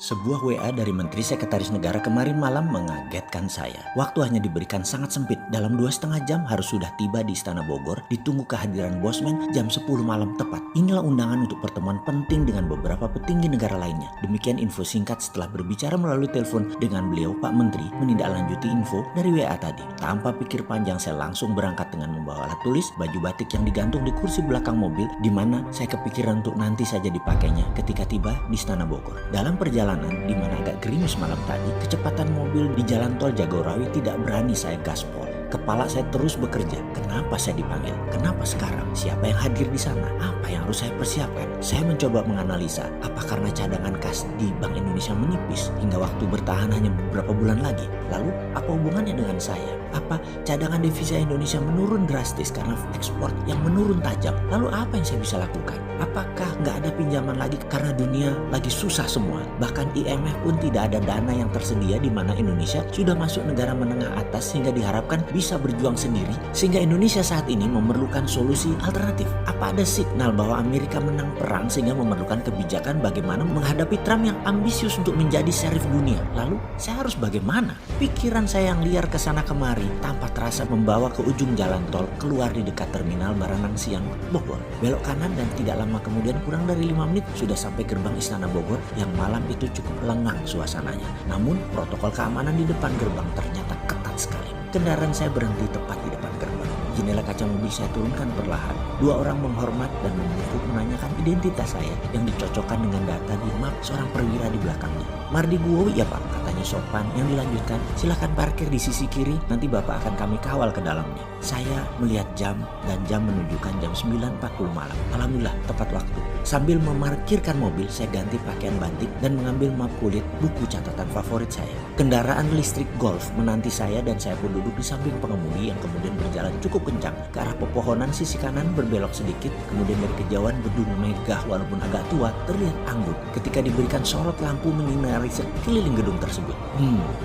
Sebuah WA dari Menteri Sekretaris Negara kemarin malam mengagetkan saya. Waktu hanya diberikan sangat sempit. Dalam 2,5 jam harus sudah tiba di Istana Bogor. Ditunggu kehadiran Bosman jam 10 malam tepat. Inilah undangan untuk pertemuan penting dengan beberapa petinggi negara lainnya. Demikian info singkat setelah berbicara melalui telepon dengan beliau Pak Menteri menindaklanjuti info dari WA tadi. Tanpa pikir panjang saya langsung berangkat dengan membawa alat tulis, baju batik yang digantung di kursi belakang mobil, di mana saya kepikiran untuk nanti saja dipakainya ketika tiba di Istana Bogor. Dalam perjalanan di mana agak gerimis malam tadi, kecepatan mobil di jalan tol Jagorawi tidak berani saya gaspol. Kepala saya terus bekerja. Kenapa saya dipanggil? Kenapa sekarang? Siapa yang hadir di sana? Apa yang harus saya persiapkan? Saya mencoba menganalisa, apa karena cadangan kas di Bank Indonesia menipis hingga waktu bertahan hanya beberapa bulan lagi? Lalu, apa hubungannya dengan saya? Apa cadangan devisa Indonesia menurun drastis karena ekspor yang menurun tajam? Lalu apa yang saya bisa lakukan? Apakah nggak ada pinjaman lagi karena dunia lagi susah semua? Bahkan IMF pun tidak ada dana yang tersedia, di mana Indonesia sudah masuk negara menengah atas sehingga diharapkan bisa berjuang sendiri, sehingga Indonesia saat ini memerlukan solusi alternatif. Apa ada signal bahwa Amerika menang perang sehingga memerlukan kebijakan bagaimana menghadapi Trump yang ambisius untuk menjadi sheriff dunia? Lalu saya harus bagaimana? Pikiran saya yang liar kesana kemari tanpa terasa membawa ke ujung jalan tol keluar di dekat terminal Baranang Siang Bogor. Belok kanan dan tidak lama kemudian kurang dari 5 menit sudah sampai gerbang Istana Bogor yang malam itu cukup lengang suasananya. Namun protokol keamanan di depan gerbang ternyata ketat sekali. Kendaraan saya berhenti tepat di depan gerbang. Jendela kaca mobil saya turunkan perlahan. 2 orang menghormat dan membungkuk menanyakan identitas saya yang dicocokkan dengan data di map seorang perwira di belakangnya. Mardi Guowi ya Pak, katanya sopan. Yang dilanjutkan, silakan parkir di sisi kiri, nanti Bapak akan kami kawal ke dalamnya. Saya melihat jam dan jam menunjukkan jam 9.40 malam. Alhamdulillah tepat waktu. Sambil memarkirkan mobil, saya ganti pakaian batik dan mengambil map kulit, buku catatan favorit saya. Kendaraan listrik Golf menanti saya dan saya pun duduk di samping pengemudi yang kemudian berjalan cukup kencang ke arah pepohonan. Sisi kanan berbelok sedikit, kemudian dari kejauhan gedung megah walaupun agak tua terlihat anggun ketika diberikan sorot lampu menyinari sekeliling gedung tersebut.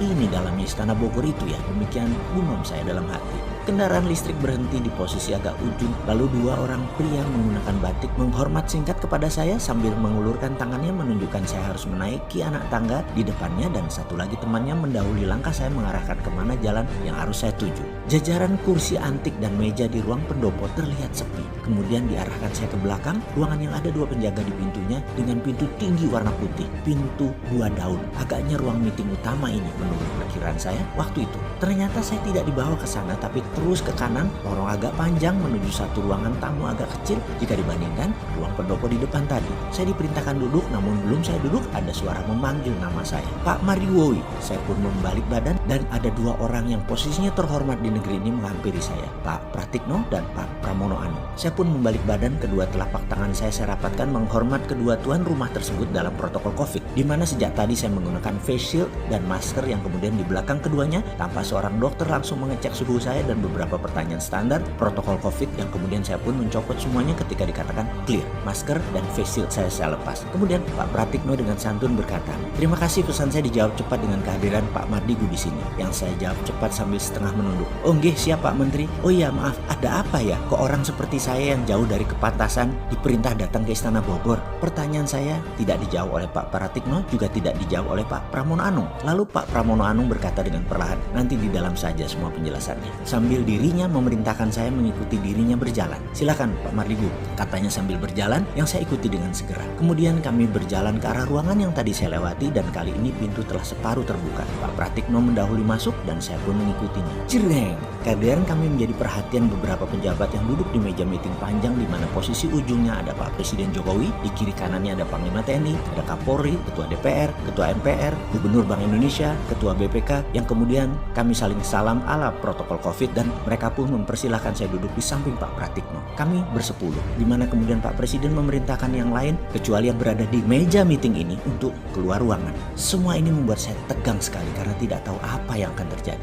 Ini dalamnya Istana Bogor itu ya, demikian gumam saya dalam hati. Kendaraan listrik berhenti di posisi agak ujung, lalu 2 orang pria menggunakan batik menghormat singkat kepada saya sambil mengulurkan tangannya menunjukkan saya harus menaiki anak tangga di depannya, dan satu lagi temannya mendahului langkah saya mengarahkan kemana jalan yang harus saya tuju. Jajaran kursi antik dan meja di ruang pendopo terlihat sepi. Kemudian diarahkan saya ke belakang, ruangan yang ada 2 penjaga di pintunya dengan pintu tinggi warna putih, pintu 2 daun. Agaknya ruang meeting utama ini menurut perkiraan saya waktu itu. Ternyata saya tidak dibawa ke sana, tapi terus ke kanan, lorong agak panjang menuju satu ruangan tamu agak kecil jika dibandingkan ruang pendopo di depan tadi. Saya diperintahkan duduk, namun belum saya duduk ada suara memanggil nama saya. Pak Mardiwowi. Saya pun membalik badan dan ada 2 orang yang posisinya terhormat di negeri ini menghampiri saya, Pak Pratikno dan Pak Pramono Anung. Saya pun membalik badan, kedua telapak tangan saya rapatkan menghormat kedua tuan rumah tersebut dalam protokol COVID, di mana sejak tadi saya menggunakan face shield dan masker yang kemudian di belakang keduanya tanpa seorang dokter langsung mengecek suhu saya dan beberapa pertanyaan standar protokol COVID yang kemudian saya pun mencopot semuanya ketika dikatakan clear. Masker dan face shield saya lepas. Kemudian Pak Pratikno dengan santun berkata, "Terima kasih, pesan saya dijawab cepat dengan kehadiran Pak Mardigu di sini." Yang saya jawab cepat sambil setengah menunduk. "Oh nggih, siap Pak Menteri." "Oh iya, maaf, ada apa ya? Kok orang seperti saya yang jauh dari kepantasan diperintah datang ke Istana Bogor?" Pertanyaan saya tidak dijawab oleh Pak Pratikno, juga tidak dijawab oleh Pak Pramono Anung. Lalu Pak Pramono Anung berkata dengan perlahan, "Nanti di dalam saja semua penjelasannya." Sambil dirinya memerintahkan saya mengikuti dirinya berjalan. "Silakan Pak Mardigu," katanya sambil berjalan, yang saya ikuti dengan segera. Kemudian kami berjalan ke arah ruangan yang tadi saya lewati, dan kali ini pintu telah separuh terbuka. Pak Pratikno mendahului masuk dan saya pun mengikutinya. Cireng! Kehadiran kami menjadi perhatian beberapa pejabat yang duduk di meja meeting panjang, di mana posisi ujungnya ada Pak Presiden Jokowi, di kiri kanannya ada Panglima TNI, ada Kapolri, Ketua DPR, Ketua MPR, Gubernur Bank Indonesia, Ketua BPK, yang kemudian kami saling salam ala protokol COVID dan mereka pun mempersilahkan saya duduk di samping Pak Pratikno. Kami bersepuluh, di mana kemudian Pak Presiden memerintahkan yang lain kecuali yang berada di meja meeting ini untuk keluar ruangan. Semua ini membuat saya tegang sekali karena tidak tahu apa yang akan terjadi.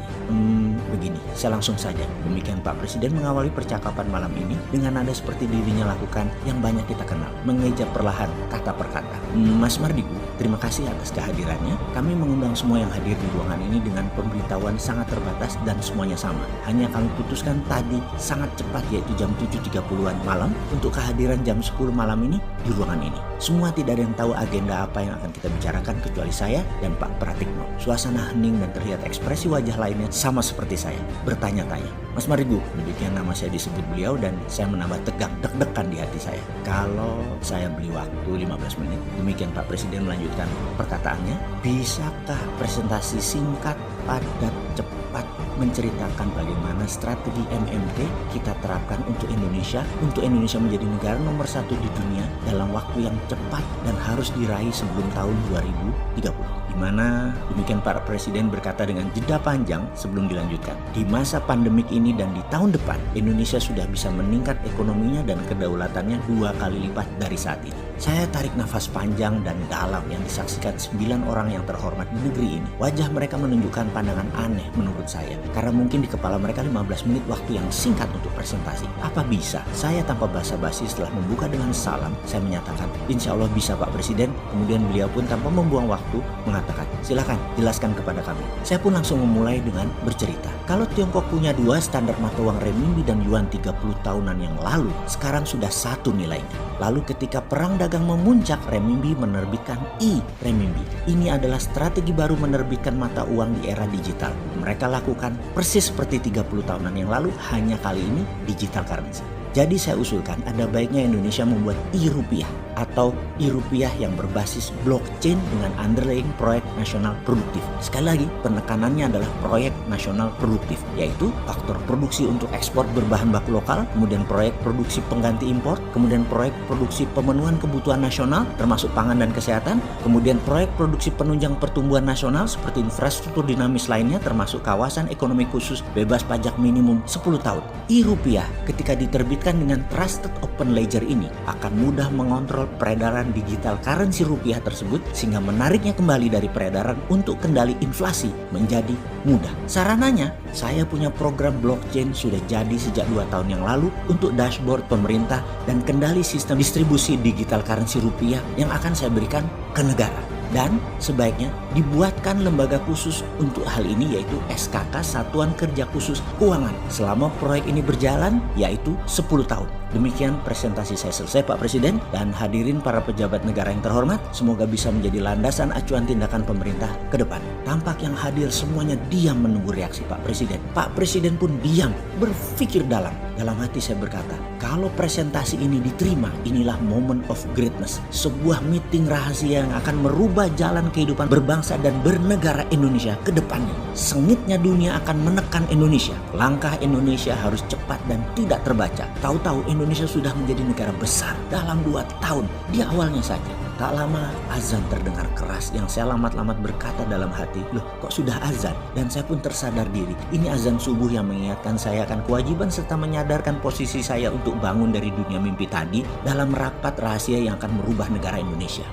Begini, saya langsung saja. Demikian Pak Presiden mengawali percakapan malam ini dengan nada seperti dirinya lakukan yang banyak kita kenal, mengeja perlahan kata per kata. "Mas Mardigu, terima kasih atas kehadirannya. Kami mengundang semua yang hadir di ruangan ini dengan pemberitahuan sangat terbatas dan semuanya sama. Hanya kami putuskan tadi sangat cepat, yaitu jam 7.30-an malam untuk kehadiran jam 10 malam ini di ruangan ini. Semua tidak ada yang tahu agenda apa yang akan kita bicarakan kecuali saya dan Pak Pratikno. Suasana hening dan terlihat ekspresi wajah lainnya sama seperti saya, bertanya-tanya. Mas Marigu, demikian nama saya disebut beliau dan saya menambah tegang, deg-degan di hati saya. Kalau saya beli waktu 15 menit, demikian Pak Presiden melanjutkan perkataannya, bisakah presentasi singkat, padat, cepat menceritakan bagaimana strategi MMT kita terapkan untuk Indonesia menjadi negara nomor 1 di dunia dalam waktu yang cepat dan harus diraih sebelum tahun 2030. Di mana demikian Pak Presiden berkata dengan jeda panjang sebelum dilanjutkan. Di masa pandemik ini dan di tahun depan, Indonesia sudah bisa meningkat ekonominya dan kedaulatannya 2 kali lipat dari saat ini. Saya tarik nafas panjang dan dalam yang disaksikan 9 orang yang terhormat di negeri ini. Wajah mereka menunjukkan pandangan aneh menurut saya, karena mungkin di kepala mereka 15 menit waktu yang singkat untuk presentasi. Apa bisa? Saya tanpa basa-basi setelah membuka dengan salam, saya menyatakan, insya Allah bisa Pak Presiden. Kemudian beliau pun tanpa membuang waktu mengatakan, silakan jelaskan kepada kami. Saya pun langsung memulai dengan bercerita. Kalau Tiongkok punya 2 standar mata uang renminbi dan yuan 30 tahunan yang lalu, sekarang sudah 1 nilainya. Lalu ketika perang dagang memuncak, renminbi menerbitkan e-renminbi. Ini adalah strategi baru menerbitkan mata uang di era digital. Mereka lakukan persis seperti 30 tahunan yang lalu, hanya kali ini digital currency. Jadi saya usulkan ada baiknya Indonesia membuat e-rupiah atau e-rupiah yang berbasis blockchain dengan underlying proyek nasional produktif. Sekali lagi, penekanannya adalah proyek nasional produktif, yaitu faktor produksi untuk ekspor berbahan baku lokal, kemudian proyek produksi pengganti impor, kemudian proyek produksi pemenuhan kebutuhan nasional termasuk pangan dan kesehatan, kemudian proyek produksi penunjang pertumbuhan nasional seperti infrastruktur dinamis lainnya termasuk kawasan ekonomi khusus bebas pajak minimum 10 tahun. E-rupiah ketika diterbitkan dengan Trusted Open Ledger ini akan mudah mengontrol peredaran digital currency rupiah tersebut sehingga menariknya kembali dari peredaran untuk kendali inflasi menjadi mudah. Sarananya, saya punya program blockchain sudah jadi sejak 2 tahun yang lalu untuk dashboard pemerintah dan kendali sistem distribusi digital currency rupiah yang akan saya berikan ke negara. Dan sebaiknya dibuatkan lembaga khusus untuk hal ini, yaitu SKK Satuan Kerja Khusus Keuangan selama proyek ini berjalan, yaitu 10 tahun. Demikian presentasi saya selesai Pak Presiden, dan hadirin para pejabat negara yang terhormat, semoga bisa menjadi landasan acuan tindakan pemerintah ke depan. Tampak yang hadir semuanya diam menunggu reaksi Pak Presiden. Pak Presiden pun diam, berpikir dalam. Dalam hati saya berkata, kalau presentasi ini diterima, inilah moment of greatness. Sebuah meeting rahasia yang akan merubah jalan kehidupan berbangsa dan bernegara Indonesia ke depannya. Sengitnya dunia akan menekan Indonesia. Langkah Indonesia harus cepat dan tidak terbaca. Tahu-tahu Indonesia sudah menjadi negara besar dalam 2 tahun di awalnya saja. Tak lama azan terdengar keras yang saya lamat-lamat berkata dalam hati, loh kok sudah azan? Dan saya pun tersadar diri, ini azan subuh yang mengingatkan saya akan kewajiban serta menyadarkan posisi saya untuk bangun dari dunia mimpi tadi dalam rapat rahasia yang akan merubah negara Indonesia.